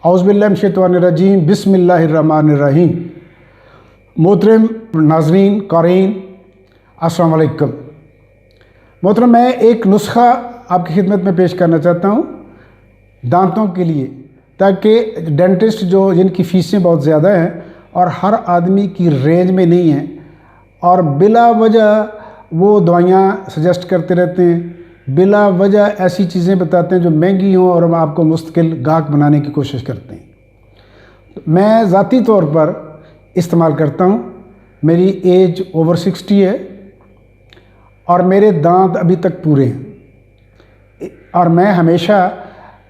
औज़ुबिल्लाहिमिनश्शैतानिर्रजीम बिस्मिल्लाहिर्रहमानिर्रहीम। मोहतरम नाज़रीन क़ारीन अस्सलाम वालेकुम। मोहतरम, मैं एक नुस्ख़ा आपकी खिदमत में पेश करना चाहता हूँ दांतों के लिए, ताकि डेंटिस्ट जिनकी फ़ीसें बहुत ज़्यादा हैं और हर आदमी की रेंज में नहीं हैं और बिला वजह वो दवाइयाँ सजेस्ट करते रहते हैं, बिला वजह ऐसी चीज़ें बताते हैं जो महंगी हों और हम आपको मुस्तकिल गाहक बनाने की कोशिश करते हैं। मैं ज़ाती तौर पर इस्तेमाल करता हूँ। मेरी एज ओवर 60 है और मेरे दांत अभी तक पूरे हैं और मैं हमेशा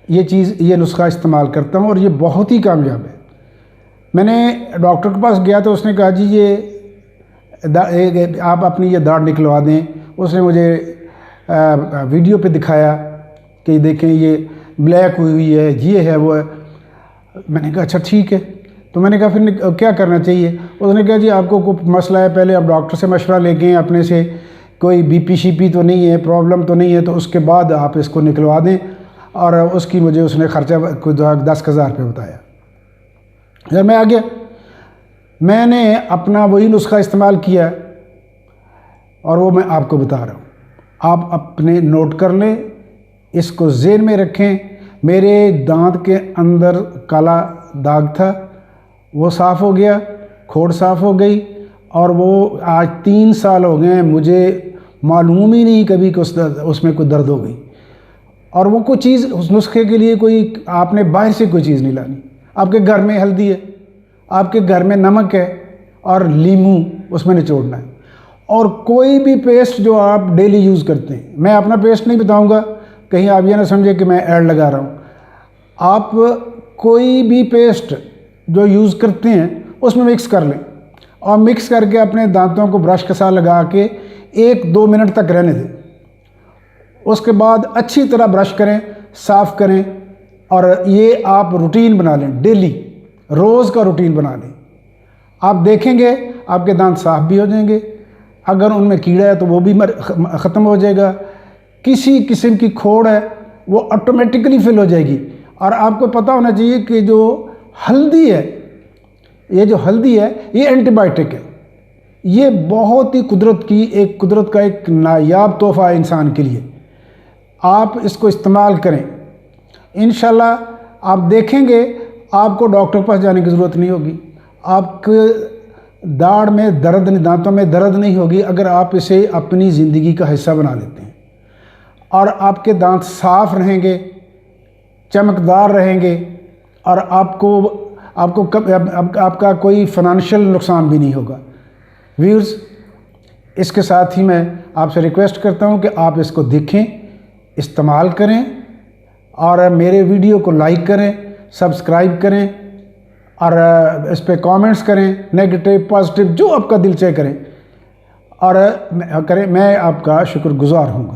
ये नुस्ख़ा इस्तेमाल करता हूँ और ये बहुत ही कामयाब है। मैंने डॉक्टर के पास गया तो उसने कहा जी आप अपनी ये दाढ़ निकलवा दें। उसने मुझे वीडियो पे दिखाया कि देखें ये ब्लैक हुई है, ये है वो है। मैंने कहा अच्छा ठीक है। तो मैंने कहा फिर क्या करना चाहिए? उसने कहा जी आपको कोई मसला है, पहले आप डॉक्टर से मशवरा लेके अपने से, कोई बीपी शीपी तो नहीं है, प्रॉब्लम तो नहीं है, तो उसके बाद आप इसको निकलवा दें। और उसकी मुझे उसने ख़र्चा कोई 10,000 रुपये बताया। जब मैं आ गया, मैंने अपना वही नुस्ख़ा इस्तेमाल किया और वो मैं आपको बता रहा हूँ। आप अपने नोट कर लें, इसको ज़हन में रखें। मेरे दांत के अंदर काला दाग था, वो साफ़ हो गया, खोड़ साफ़ हो गई और वो आज 3 साल हो गए हैं, मुझे मालूम ही नहीं कभी कि उसमें कोई दर्द हो गई। और वो कोई चीज़, उस नुस्खे के लिए कोई आपने बाहर से कोई चीज़ नहीं लानी। आपके घर में हल्दी है, आपके घर में नमक है और लीमू उसमें निचोड़ना है। और कोई भी पेस्ट जो आप डेली यूज़ करते हैं, मैं अपना पेस्ट नहीं बताऊंगा, कहीं आप ये ना समझे कि मैं ऐड लगा रहा हूँ। आप कोई भी पेस्ट जो यूज़ करते हैं उसमें मिक्स कर लें और मिक्स करके अपने दांतों को ब्रश के साथ लगा के 1-2 मिनट तक रहने दें। उसके बाद अच्छी तरह ब्रश करें, साफ़ करें और ये आप रूटीन बना लें, डेली रोज़ का रूटीन बना लें। आप देखेंगे आपके दांत साफ़ भी हो जाएंगे, अगर उनमें कीड़ा है तो वो भी ख़त्म हो जाएगा, किसी किस्म की खोड़ है वो ऑटोमेटिकली फिल हो जाएगी। और आपको पता होना चाहिए कि जो हल्दी है, ये एंटीबायोटिक है। ये बहुत ही कुदरत का एक नायाब तोहफ़ा है इंसान के लिए। आप इसको इस्तेमाल करें, इंशाल्लाह आप देखेंगे आपको डॉक्टर के पास जाने की ज़रूरत नहीं होगी। आपके दाढ़ में दर्द, दांतों में दर्द नहीं होगी अगर आप इसे अपनी ज़िंदगी का हिस्सा बना लेते हैं। और आपके दांत साफ़ रहेंगे, चमकदार रहेंगे और आपका कोई फाइनेंशियल नुकसान भी नहीं होगा। व्यूअर्स, इसके साथ ही मैं आपसे रिक्वेस्ट करता हूं कि आप इसको देखें, इस्तेमाल करें और मेरे वीडियो को लाइक करें, सब्सक्राइब करें और इस पे कमेंट्स करें, नेगेटिव पॉजिटिव जो आपका दिल चाहे करें और मैं आपका शुक्रगुज़ार हूँगा।